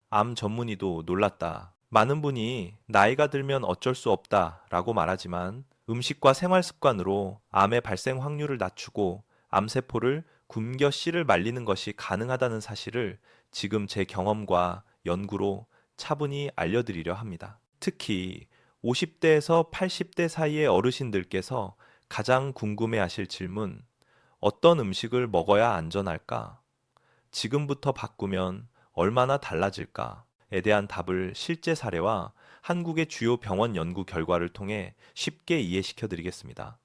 암 전문의도 놀랐다. 많은 분이 나이가 들면 어쩔 수 없다 라고 말하지만 음식과 생활 습관으로 암의 발생 확률을 낮추고 암세포를 굶겨 씨를 말리는 것이 가능하다는 사실을 지금 제 경험과 연구로 차분히 알려드리려 합니다. 특히 50대에서 80대 사이의 어르신들께서 가장 궁금해 하실 질문, 어떤 음식을 먹어야 안전할까? 지금부터 바꾸면 얼마나 달라질까?에 대한 답을 실제 사례와 한국의 주요 병원 연구 결과를 통해 쉽게 이해시켜 드리겠습니다.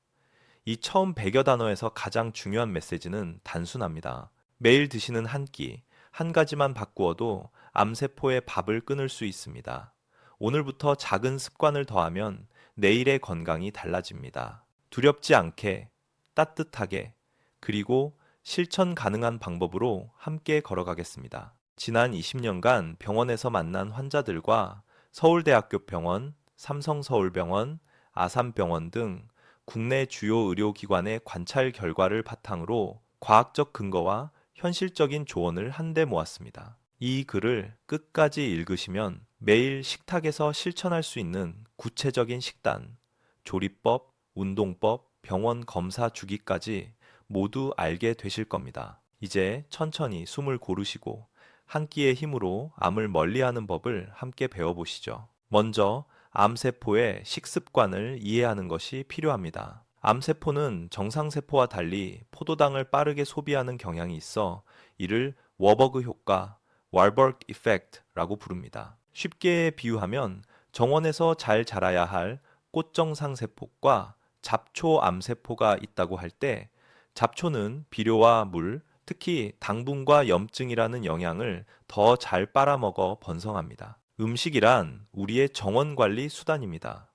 이 처음 100여 단어에서 가장 중요한 메시지는 단순합니다. 매일 드시는 한 끼, 한 가지만 바꾸어도 암세포의 밥을 끊을 수 있습니다. 오늘부터 작은 습관을 더하면 내일의 건강이 달라집니다. 두렵지 않게, 따뜻하게, 그리고 실천 가능한 방법으로 함께 걸어가겠습니다. 지난 20년간 병원에서 만난 환자들과 서울대학교 병원, 삼성서울병원, 아산병원 등 국내 주요 의료기관의 관찰 결과를 바탕으로 과학적 근거와 현실적인 조언을 한데 모았습니다. 이 글을 끝까지 읽으시면 매일 식탁에서 실천할 수 있는 구체적인 식단, 조리법, 운동법, 병원 검사 주기까지 모두 알게 되실 겁니다. 이제 천천히 숨을 고르시고 한 끼의 힘으로 암을 멀리하는 법을 함께 배워보시죠. 먼저 암세포의 식습관을 이해하는 것이 필요합니다. 암세포는 정상세포와 달리 포도당을 빠르게 소비하는 경향이 있어 이를 워버그 효과, 왈버그 이펙트라고 부릅니다. 쉽게 비유하면 정원에서 잘 자라야 할 꽃정상세포과 잡초암세포가 있다고 할 때 잡초는 비료와 물, 특히 당분과 염증이라는 영양을 더 잘 빨아먹어 번성합니다. 음식이란 우리의 정원 관리 수단입니다.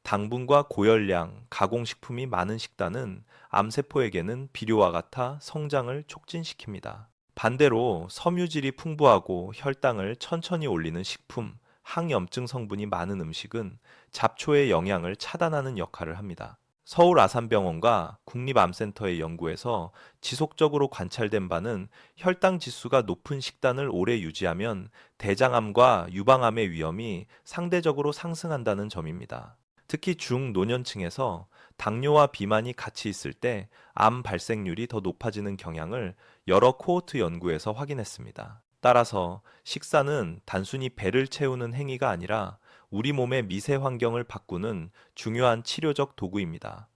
당분과 고열량, 가공식품이 많은 식단은 암세포에게는 비료와 같아 성장을 촉진시킵니다. 반대로 섬유질이 풍부하고 혈당을 천천히 올리는 식품, 항염증 성분이 많은 음식은 잡초의 영향을 차단하는 역할을 합니다. 서울 아산병원과 국립암센터의 연구에서 지속적으로 관찰된 바는 혈당 지수가 높은 식단을 오래 유지하면 대장암과 유방암의 위험이 상대적으로 상승한다는 점입니다. 특히 중노년층에서 당뇨와 비만이 같이 있을 때 암 발생률이 더 높아지는 경향을 여러 코호트 연구에서 확인했습니다. 따라서 식사는 단순히 배를 채우는 행위가 아니라 우리 몸의 미세 환경을 바꾸는 중요한 치료적 도구입니다.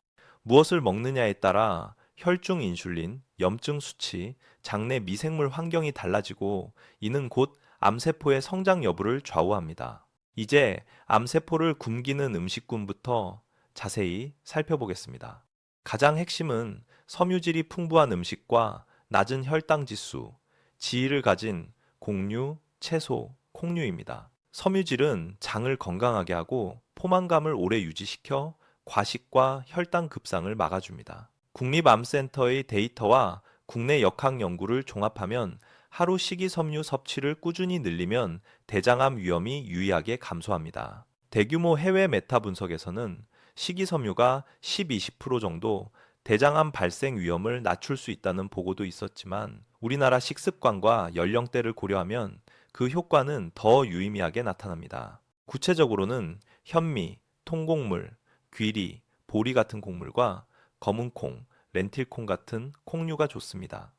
무엇을 먹느냐에 따라 혈중 인슐린, 염증 수치, 장내 미생물 환경이 달라지고 이는 곧 암세포의 성장 여부를 좌우합니다. 이제 암세포를 굶기는 음식군부터 자세히 살펴보겠습니다. 가장 핵심은 섬유질이 풍부한 음식과 낮은 혈당 지수, 지위를 가진 곡류, 채소, 콩류입니다. 섬유질은 장을 건강하게 하고 포만감을 오래 유지시켜 과식과 혈당 급상을 막아줍니다. 국립암센터의 데이터와 국내 역학 연구를 종합하면 하루 식이섬유 섭취를 꾸준히 늘리면 대장암 위험이 유의하게 감소합니다. 대규모 해외 메타 분석에서는 식이섬유가 10-20% 정도 대장암 발생 위험을 낮출 수 있다는 보고도 있었지만 우리나라 식습관과 연령대를 고려하면 그 효과는 더 유의미하게 나타납니다. 구체적으로는 현미, 통곡물, 귀리, 보리 같은 곡물과 검은콩, 렌틸콩 같은 콩류가 좋습니다.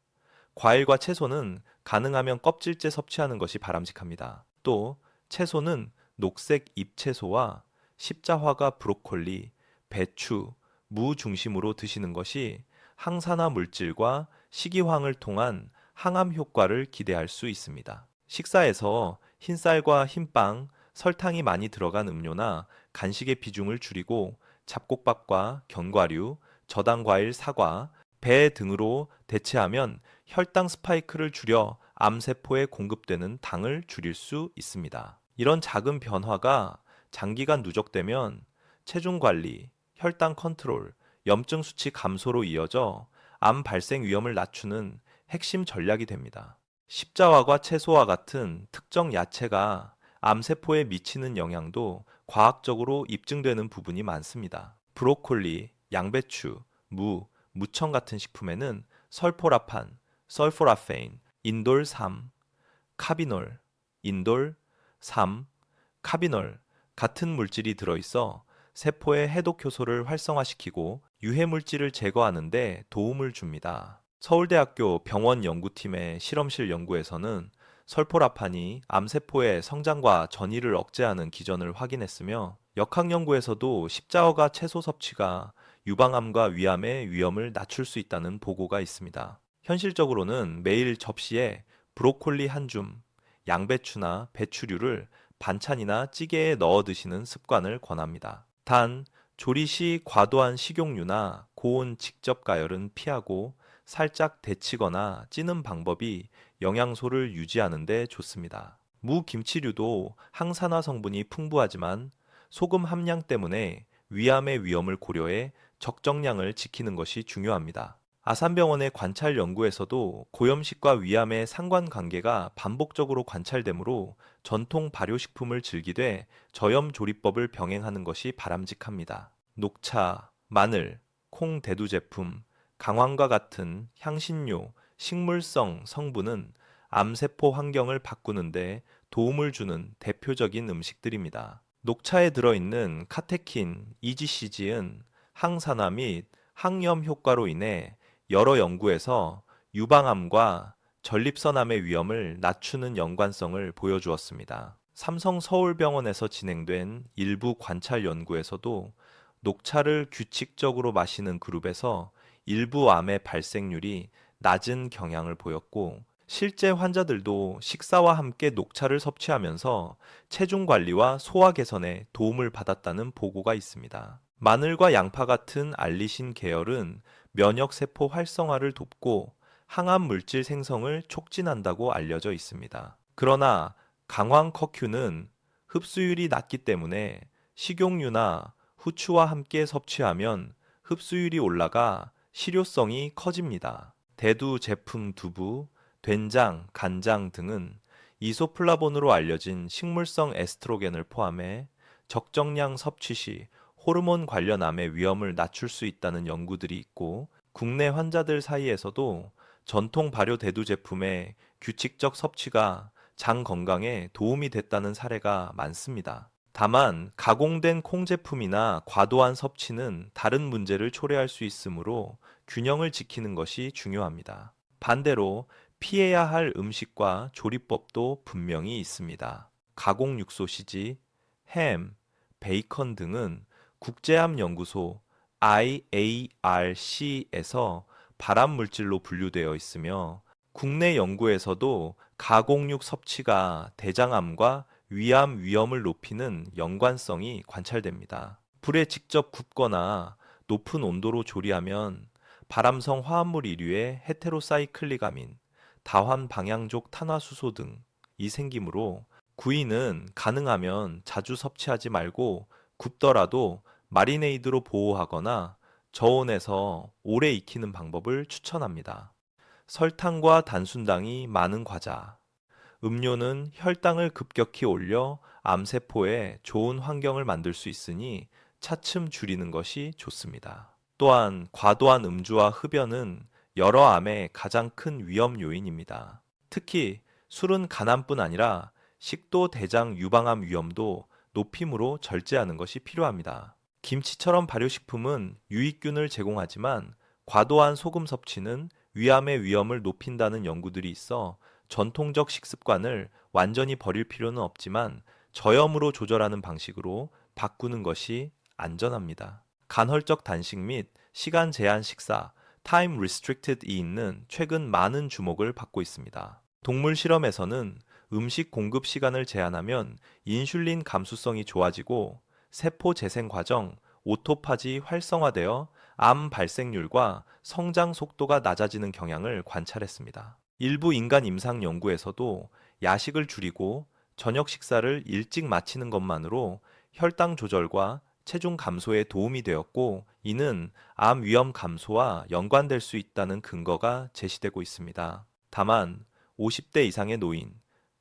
과일과 채소는 가능하면 껍질째 섭취하는 것이 바람직합니다. 또 채소는 녹색 잎채소와 십자화과 브로콜리, 배추, 무 중심으로 드시는 것이 항산화 물질과 식이황을 통한 항암 효과를 기대할 수 있습니다. 식사에서 흰쌀과 흰빵, 설탕이 많이 들어간 음료나 간식의 비중을 줄이고 잡곡밥과 견과류, 저당 과일 사과, 배 등으로 대체하면 혈당 스파이크를 줄여 암세포에 공급되는 당을 줄일 수 있습니다. 이런 작은 변화가 장기간 누적되면 체중 관리, 혈당 컨트롤, 염증 수치 감소로 이어져 암 발생 위험을 낮추는 핵심 전략이 됩니다. 십자화과 채소와 같은 특정 야채가 암세포에 미치는 영향도 과학적으로 입증되는 부분이 많습니다. 브로콜리, 양배추, 무, 무청 같은 식품에는 설포라판, 설포라페인, 인돌3, 카비놀, 인돌, 삼, 카비놀 같은 물질이 들어있어 세포의 해독 효소를 활성화시키고 유해 물질을 제거하는 데 도움을 줍니다. 서울대학교 병원 연구팀의 실험실 연구에서는 설포라판이 암세포의 성장과 전이를 억제하는 기전을 확인했으며 역학 연구에서도 십자어가 채소 섭취가 유방암과 위암의 위험을 낮출 수 있다는 보고가 있습니다. 현실적으로는 매일 접시에 브로콜리 한 줌, 양배추나 배추류를 반찬이나 찌개에 넣어 드시는 습관을 권합니다. 단, 조리 시 과도한 식용유나 고온 직접 가열은 피하고 살짝 데치거나 찌는 방법이 영양소를 유지하는 데 좋습니다. 무 김치류도 항산화 성분이 풍부하지만 소금 함량 때문에 위암의 위험을 고려해 적정량을 지키는 것이 중요합니다. 아산병원의 관찰 연구에서도 고염식과 위암의 상관관계가 반복적으로 관찰되므로 전통 발효식품을 즐기되 저염 조리법을 병행하는 것이 바람직합니다. 녹차, 마늘, 콩 대두 제품, 강황과 같은 향신료, 식물성 성분은 암세포 환경을 바꾸는데 도움을 주는 대표적인 음식들입니다. 녹차에 들어있는 카테킨, EGCG는 항산화 및 항염 효과로 인해 여러 연구에서 유방암과 전립선암의 위험을 낮추는 연관성을 보여주었습니다. 삼성 서울병원에서 진행된 일부 관찰 연구에서도 녹차를 규칙적으로 마시는 그룹에서 일부 암의 발생률이 낮은 경향을 보였고, 실제 환자들도 식사와 함께 녹차를 섭취하면서 체중 관리와 소화 개선에 도움을 받았다는 보고가 있습니다. 마늘과 양파 같은 알리신 계열은 면역세포 활성화를 돕고 항암 물질 생성을 촉진한다고 알려져 있습니다. 그러나 강황 커큐는 흡수율이 낮기 때문에 식용유나 후추와 함께 섭취하면 흡수율이 올라가 실효성이 커집니다. 대두 제품 두부, 된장, 간장 등은 이소플라본으로 알려진 식물성 에스트로겐을 포함해 적정량 섭취 시 호르몬 관련 암의 위험을 낮출 수 있다는 연구들이 있고, 국내 환자들 사이에서도 전통 발효 대두 제품의 규칙적 섭취가 장 건강에 도움이 됐다는 사례가 많습니다. 다만 가공된 콩 제품이나 과도한 섭취는 다른 문제를 초래할 수 있으므로 균형을 지키는 것이 중요합니다. 반대로 피해야 할 음식과 조리법도 분명히 있습니다. 가공 육소시지, 햄, 베이컨 등은 국제암연구소 IARC에서 발암 물질로 분류되어 있으며, 국내 연구에서도 가공육 섭취가 대장암과 위암 위험을 높이는 연관성이 관찰됩니다. 불에 직접 굽거나 높은 온도로 조리하면 발암성 화합물 이류의 헤테로사이클리가민, 다환 방향족 탄화수소 등이 생기므로 구이는 가능하면 자주 섭취하지 말고 굽더라도 마리네이드로 보호하거나 저온에서 오래 익히는 방법을 추천합니다. 설탕과 단순당이 많은 과자, 음료는 혈당을 급격히 올려 암세포에 좋은 환경을 만들 수 있으니 차츰 줄이는 것이 좋습니다. 또한 과도한 음주와 흡연은 여러 암의 가장 큰 위험 요인입니다. 특히 술은 간암뿐 아니라 식도 대장 유방암 위험도 높임으로 절제하는 것이 필요합니다. 김치처럼 발효식품은 유익균을 제공하지만 과도한 소금 섭취는 위암의 위험을 높인다는 연구들이 있어 전통적 식습관을 완전히 버릴 필요는 없지만 저염으로 조절하는 방식으로 바꾸는 것이 안전합니다. 간헐적 단식 및 시간 제한 식사, Time Restricted Eat는 최근 많은 주목을 받고 있습니다. 동물 실험에서는 음식 공급 시간을 제한하면 인슐린 감수성이 좋아지고 세포 재생 과정, 오토파지 활성화되어 암 발생률과 성장 속도가 낮아지는 경향을 관찰했습니다. 일부 인간 임상 연구에서도 야식을 줄이고 저녁 식사를 일찍 마치는 것만으로 혈당 조절과 체중 감소에 도움이 되었고, 이는 암 위험 감소와 연관될 수 있다는 근거가 제시되고 있습니다. 다만 50대 이상의 노인,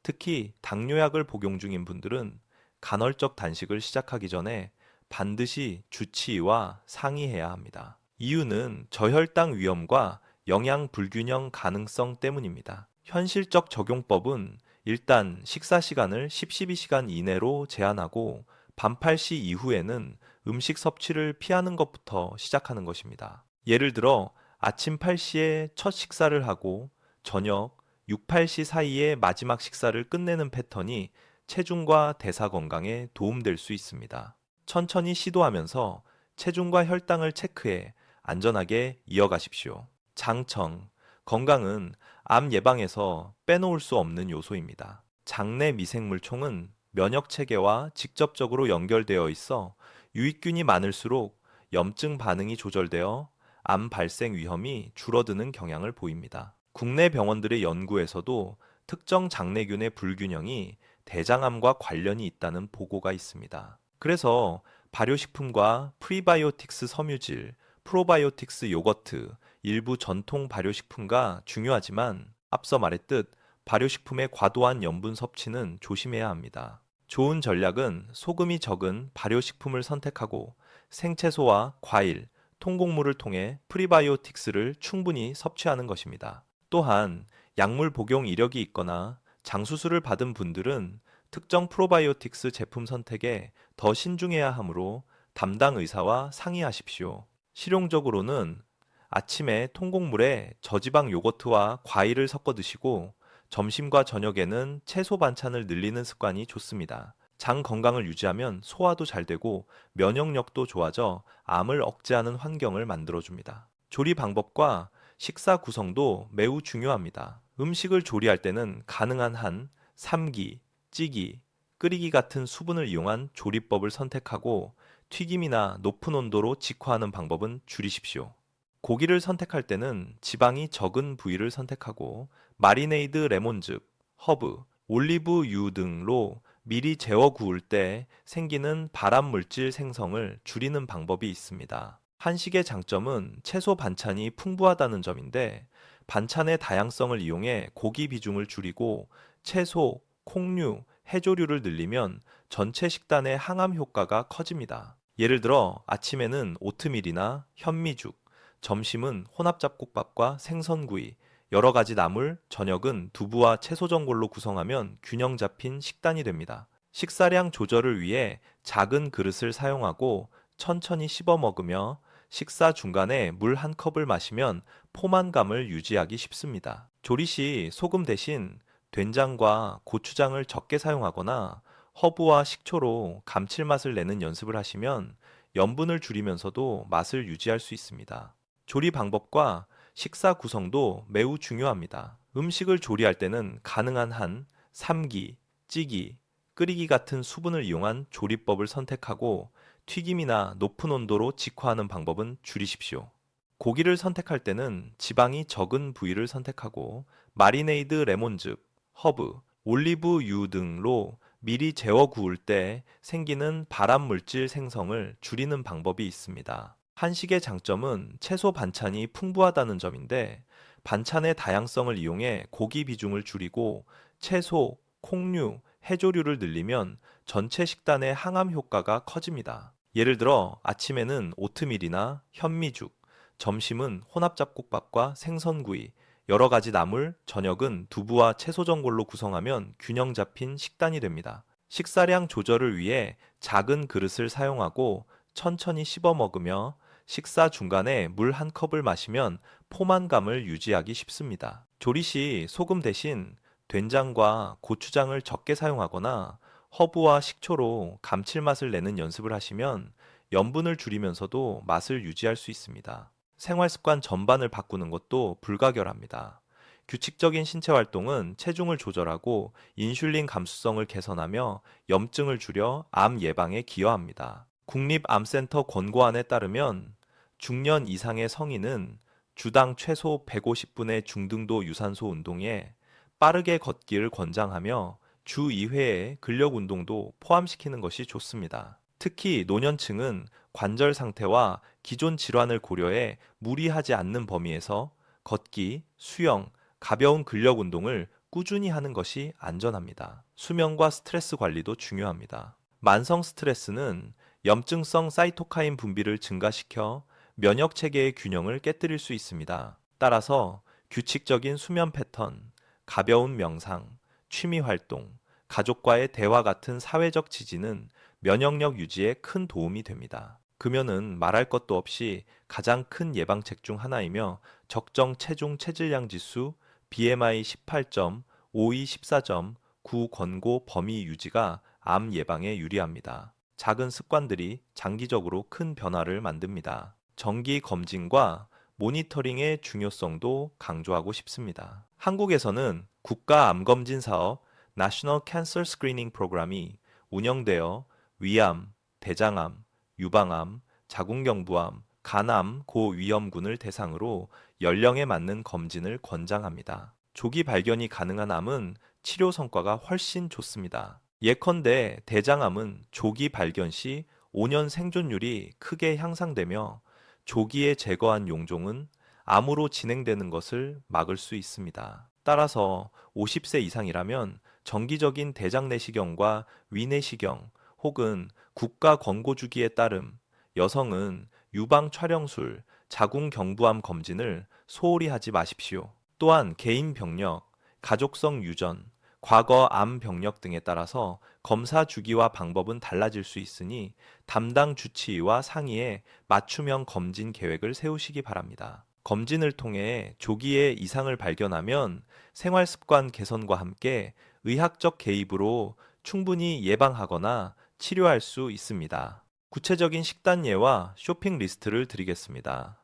특히 당뇨약을 복용 중인 분들은 간헐적 단식을 시작하기 전에 반드시 주치의와 상의해야 합니다. 이유는 저혈당 위험과 영양 불균형 가능성 때문입니다. 현실적 적용법은 일단 식사 시간을 10-12시간 이내로 제한하고 밤 8시 이후에는 음식 섭취를 피하는 것부터 시작하는 것입니다. 예를 들어 아침 8시에 첫 식사를 하고 저녁 6, 8시 사이에 마지막 식사를 끝내는 패턴이 체중과 대사 건강에 도움될 수 있습니다. 천천히 시도하면서 체중과 혈당을 체크해 안전하게 이어가십시오. 장청, 건강은 암 예방에서 빼놓을 수 없는 요소입니다. 장내 미생물총은 면역 체계와 직접적으로 연결되어 있어 유익균이 많을수록 염증 반응이 조절되어 암 발생 위험이 줄어드는 경향을 보입니다. 국내 병원들의 연구에서도 특정 장내균의 불균형이 대장암과 관련이 있다는 보고가 있습니다. 그래서 발효식품과 프리바이오틱스 섬유질, 프로바이오틱스 요거트, 일부 전통 발효식품과 중요하지만 앞서 말했듯 발효식품의 과도한 염분 섭취는 조심해야 합니다. 좋은 전략은 소금이 적은 발효식품을 선택하고 생채소와 과일, 통곡물을 통해 프리바이오틱스를 충분히 섭취하는 것입니다. 또한 약물 복용 이력이 있거나 장수술을 받은 분들은 특정 프로바이오틱스 제품 선택에 더 신중해야 하므로 담당 의사와 상의하십시오. 실용적으로는 아침에 통곡물에 저지방 요거트와 과일을 섞어 드시고 점심과 저녁에는 채소 반찬을 늘리는 습관이 좋습니다. 장 건강을 유지하면 소화도 잘 되고 면역력도 좋아져 암을 억제하는 환경을 만들어줍니다. 조리 방법과 식사 구성도 매우 중요합니다. 음식을 조리할 때는 가능한 한 삶기, 찌기, 끓이기 같은 수분을 이용한 조리법을 선택하고 튀김이나 높은 온도로 직화하는 방법은 줄이십시오. 고기를 선택할 때는 지방이 적은 부위를 선택하고 마리네이드 레몬즙, 허브, 올리브유 등로 미리 재워 구울 때 생기는 발암 물질 생성을 줄이는 방법이 있습니다. 한식의 장점은 채소 반찬이 풍부하다는 점인데 반찬의 다양성을 이용해 고기 비중을 줄이고 채소, 콩류, 해조류를 늘리면 전체 식단의 항암 효과가 커집니다. 예를 들어 아침에는 오트밀이나 현미죽, 점심은 혼합 잡곡밥과 생선구이, 여러 가지 나물, 저녁은 두부와 채소 전골로 구성하면 균형 잡힌 식단이 됩니다. 식사량 조절을 위해 작은 그릇을 사용하고 천천히 씹어 먹으며 식사 중간에 물 한 컵을 마시면 포만감을 유지하기 쉽습니다. 조리 시 소금 대신 된장과 고추장을 적게 사용하거나 허브와 식초로 감칠맛을 내는 연습을 하시면 염분을 줄이면서도 맛을 유지할 수 있습니다. 조리 방법과 식사 구성도 매우 중요합니다. 음식을 조리할 때는 가능한 한 삶기, 찌기, 끓이기 같은 수분을 이용한 조리법을 선택하고 튀김이나 높은 온도로 직화하는 방법은 줄이십시오. 고기를 선택할 때는 지방이 적은 부위를 선택하고 마리네이드 레몬즙, 허브, 올리브유 등로 미리 재워 구울 때 생기는 발암 물질 생성을 줄이는 방법이 있습니다. 한식의 장점은 채소 반찬이 풍부하다는 점인데 반찬의 다양성을 이용해 고기 비중을 줄이고 채소, 콩류, 해조류를 늘리면 전체 식단의 항암 효과가 커집니다. 예를 들어 아침에는 오트밀이나 현미죽, 점심은 혼합 잡곡밥과 생선구이, 여러 가지 나물, 저녁은 두부와 채소 전골로 구성하면 균형 잡힌 식단이 됩니다. 식사량 조절을 위해 작은 그릇을 사용하고 천천히 씹어 먹으며 식사 중간에 물 한 컵을 마시면 포만감을 유지하기 쉽습니다. 조리 시 소금 대신 된장과 고추장을 적게 사용하거나 허브와 식초로 감칠맛을 내는 연습을 하시면 염분을 줄이면서도 맛을 유지할 수 있습니다. 생활 습관 전반을 바꾸는 것도 불가결합니다. 규칙적인 신체 활동은 체중을 조절하고 인슐린 감수성을 개선하며 염증을 줄여 암 예방에 기여합니다. 국립암센터 권고안에 따르면 중년 이상의 성인은 주당 최소 150분의 중등도 유산소 운동에 빠르게 걷기를 권장하며 주 2회의 근력 운동도 포함시키는 것이 좋습니다. 특히 노년층은 관절 상태와 기존 질환을 고려해 무리하지 않는 범위에서 걷기, 수영, 가벼운 근력 운동을 꾸준히 하는 것이 안전합니다. 수면과 스트레스 관리도 중요합니다. 만성 스트레스는 염증성 사이토카인 분비를 증가시켜 면역 체계의 균형을 깨뜨릴 수 있습니다. 따라서 규칙적인 수면 패턴, 가벼운 명상, 취미 활동, 가족과의 대화 같은 사회적 지지는 면역력 유지에 큰 도움이 됩니다. 금연은 말할 것도 없이 가장 큰 예방책 중 하나이며 적정 체중 체질량 지수 BMI 18점, OE 14점, 9 권고 범위 유지가 암 예방에 유리합니다. 작은 습관들이 장기적으로 큰 변화를 만듭니다. 정기 검진과 모니터링의 중요성도 강조하고 싶습니다. 한국에서는 국가 암검진 사업 National Cancer Screening 프로그램이 운영되어 위암, 대장암, 유방암, 자궁경부암, 간암 고위험군을 대상으로 연령에 맞는 검진을 권장합니다. 조기 발견이 가능한 암은 치료 성과가 훨씬 좋습니다. 예컨대 대장암은 조기 발견 시 5년 생존율이 크게 향상되며 조기에 제거한 용종은 암으로 진행되는 것을 막을 수 있습니다. 따라서 50세 이상이라면 정기적인 대장 내시경과 위내시경 혹은 국가 권고 주기에 따름 여성은 유방 촬영술, 자궁경부암 검진을 소홀히 하지 마십시오. 또한 개인 병력, 가족성 유전, 과거 암 병력 등에 따라서 검사 주기와 방법은 달라질 수 있으니 담당 주치의와 상의해 맞춤형 검진 계획을 세우시기 바랍니다. 검진을 통해 조기에 이상을 발견하면 생활 습관 개선과 함께 의학적 개입으로 충분히 예방하거나 치료할 수 있습니다. 구체적인 식단 예와 쇼핑 리스트를 드리겠습니다.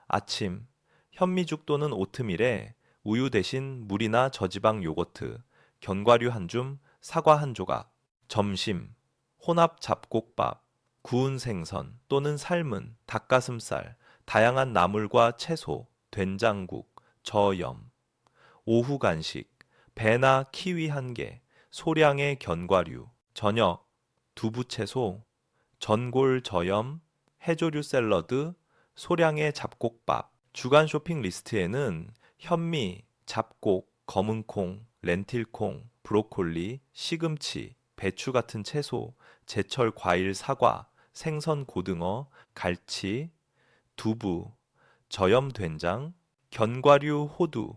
아침, 현미죽 또는 오트밀에 우유 대신 물이나 저지방 요거트, 견과류 한 줌, 사과 한 조각. 점심, 혼합 잡곡밥, 구운 생선 또는 삶은 닭가슴살, 다양한 나물과 채소, 된장국, 저염. 오후 간식, 배나 키위 한 개, 소량의 견과류. 저녁, 두부 채소, 전골 저염, 해조류 샐러드, 소량의 잡곡밥. 주간 쇼핑 리스트에는 현미, 잡곡, 검은콩, 렌틸콩, 브로콜리, 시금치, 배추 같은 채소, 제철 과일 사과, 생선 고등어, 갈치, 두부, 저염 된장, 견과류 호두,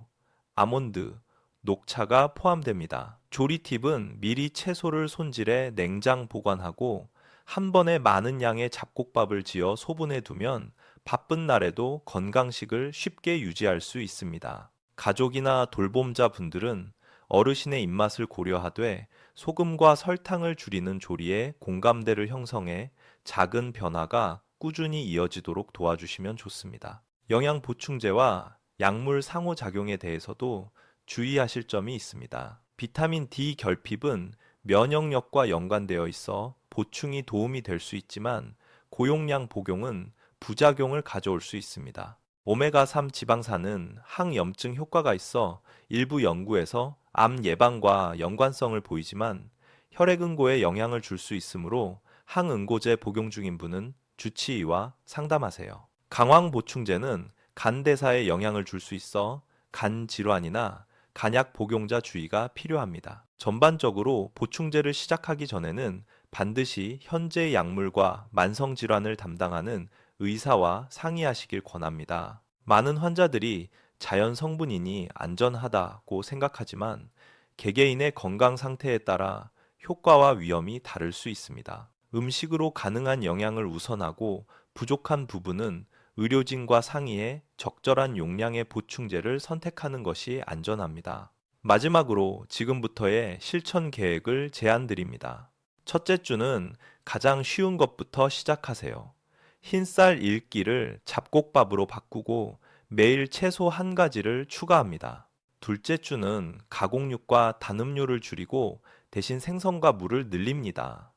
아몬드, 녹차가 포함됩니다. 조리 팁은 미리 채소를 손질해 냉장 보관하고 한 번에 많은 양의 잡곡밥을 지어 소분해 두면 바쁜 날에도 건강식을 쉽게 유지할 수 있습니다. 가족이나 돌봄자 분들은 어르신의 입맛을 고려하되 소금과 설탕을 줄이는 조리에 공감대를 형성해 작은 변화가 꾸준히 이어지도록 도와주시면 좋습니다. 영양 보충제와 약물 상호작용에 대해서도 주의하실 점이 있습니다. 비타민 D 결핍은 면역력과 연관되어 있어 보충이 도움이 될 수 있지만 고용량 복용은 부작용을 가져올 수 있습니다. 오메가3 지방산은 항염증 효과가 있어 일부 연구에서 암 예방과 연관성을 보이지만 혈액응고에 영향을 줄 수 있으므로 항응고제 복용 중인 분은 주치의와 상담하세요. 강황 보충제는 간 대사에 영향을 줄 수 있어 간 질환이나 간약 복용자 주의가 필요합니다. 전반적으로 보충제를 시작하기 전에는 반드시 현재 약물과 만성 질환을 담당하는 의사와 상의하시길 권합니다. 많은 환자들이 자연 성분이니 안전하다고 생각하지만 개개인의 건강 상태에 따라 효과와 위험이 다를 수 있습니다. 음식으로 가능한 영양을 우선하고 부족한 부분은 의료진과 상의해 적절한 용량의 보충제를 선택하는 것이 안전합니다. 마지막으로 지금부터의 실천 계획을 제안드립니다. 첫째 주는 가장 쉬운 것부터 시작하세요. 흰쌀 1끼를 잡곡밥으로 바꾸고 매일 채소 한 가지를 추가합니다. 둘째 주는 가공육과 단음료를 줄이고 대신 생선과 물을 늘립니다.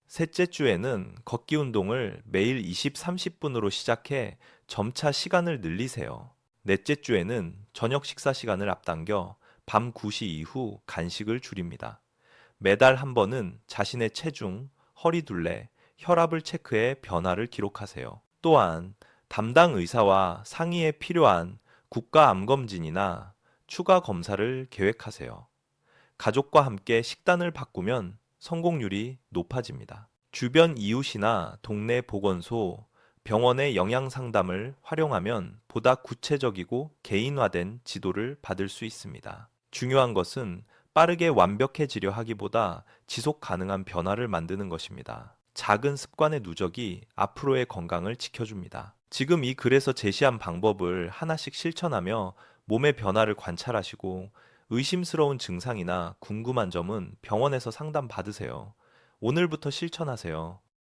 셋째 주에는 걷기 운동을 매일 20, 30분으로 시작해 점차 시간을 늘리세요. 넷째 주에는 저녁 식사 시간을 앞당겨 밤 9시 이후 간식을 줄입니다. 매달 한 번은 자신의 체중, 허리둘레, 혈압을 체크해 변화를 기록하세요. 또한 담당 의사와 상의에 필요한 국가 암검진이나 추가 검사를 계획하세요. 가족과 함께 식단을 바꾸면 성공률이 높아집니다. 주변 이웃이나 동네 보건소, 병원의 영양 상담을 활용하면 보다 구체적이고 개인화된 지도를 받을 수 있습니다. 중요한 것은 빠르게 완벽해지려 하기보다 지속 가능한 변화를 만드는 것입니다. 작은 습관의 누적이 앞으로의 건강을 지켜줍니다. 지금 이 글에서 제시한 방법을 하나씩 실천하며 몸의 변화를 관찰하시고 의심스러운 증상이나 궁금한 점은 병원에서 상담 받으세요. 오늘부터 실천하세요.